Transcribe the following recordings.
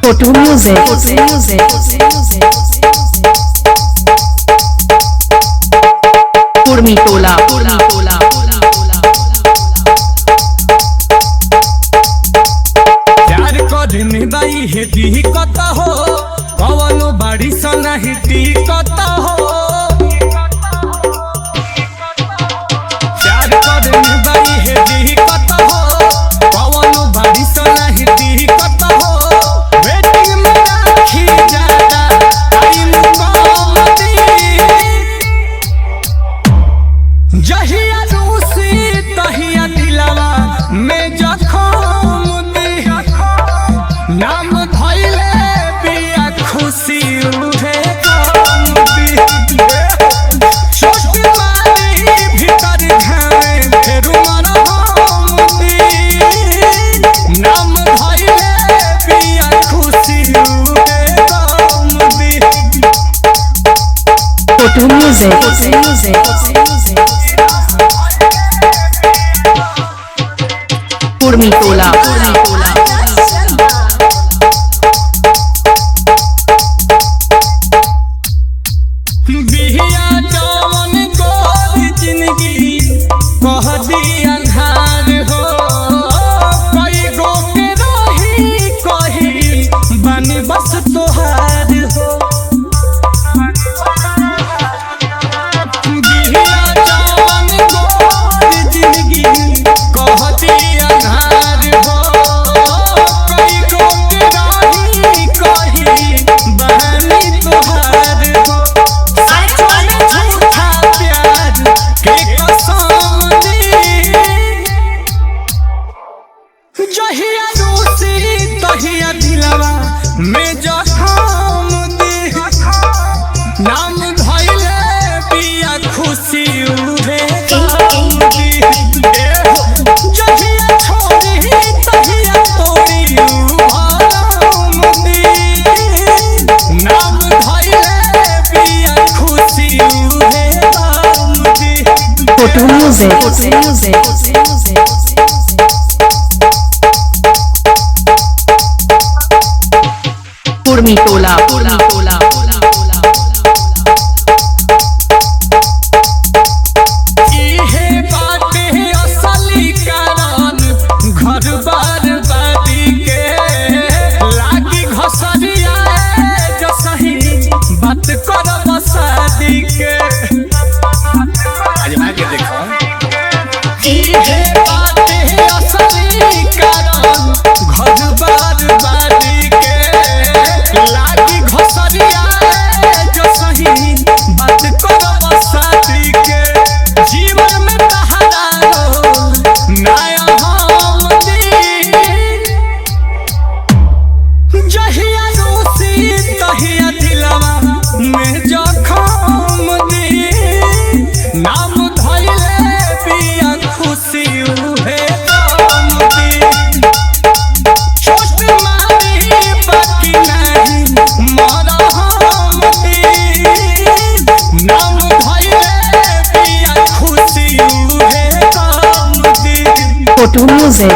Photo music. Kurmi Tola. प्यार करने दाई हेती कत हो कवनो बाड़ी सना हेती कत हो प्यार करने दाई हेती कत हो कवनो बाड़ी सना हेती कत हो वेटिंग में राखी जाता टाइम कम दी जहिया रूसी तहिया दिलवा में जखम नाम धइले बिया खुशी उठे कमती छोटी मारी भीतर घामे फेरू मरहमती नाम धइले बिया खुशी उठे कमती Photo music. Kurmi Tola. Bihiya जवन कोई जिंदगी कह दी अंधार हो कई गो के रही कही बनी बस तोहार हो बिहिया जवन कोई जिंदगी कह दी अंधार हो कई गो के रही कही बनी तोहार हो जहिया रूसी तहिया दिलवा में जखम दी नाम धइले बिया खुशी उठे कमती जहिया छोड़ी तहिया तोड़ी भरम दी नाम धइले बिया खुशी उठे कमती Photo music. Kurmi Tola. इहे बाटे असली कारण घर बर्बादी के लागी घसरिया जो सही बात करब शादी के इहे बाटे असली कारण घर बर्बादी के लागी घसरिया जो सही बात करब शादी के जीवन में तहरा नया हम दी जहिया रूसी तहिया दिलवा में जखम दी नाम धइले बिया खुशी उहे कमती छोट मारी बाकी नहीं मरहमती नाम धइले बिया खुशी उहे कमती Photo music.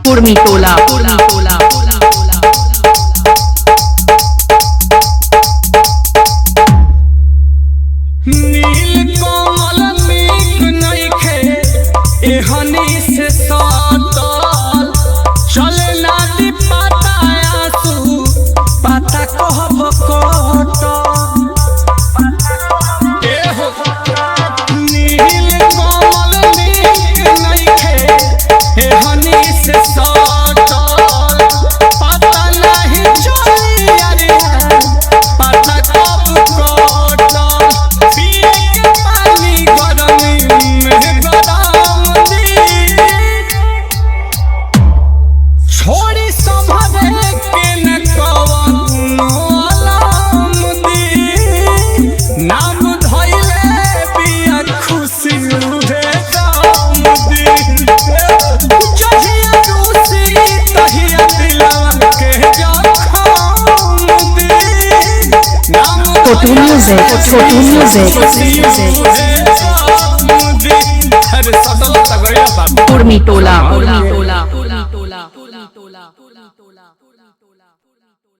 Kurmi Tola. Neel Kamal नीक नइखे एहनी से सतल चले ना दी पाता आंसू पाता कहब कटल एहो नील कमल नीक नइखे एहनी से सतल पता नहीं चली अरे पता कब कटल पिए के पानी गरमी में गरम दी छोड़ी संभवे के न कवनो अलम दी नाम धइले बिया खुशी उठे music, Photo music, अरे सटल तगड़िया बात Kurmi Tola.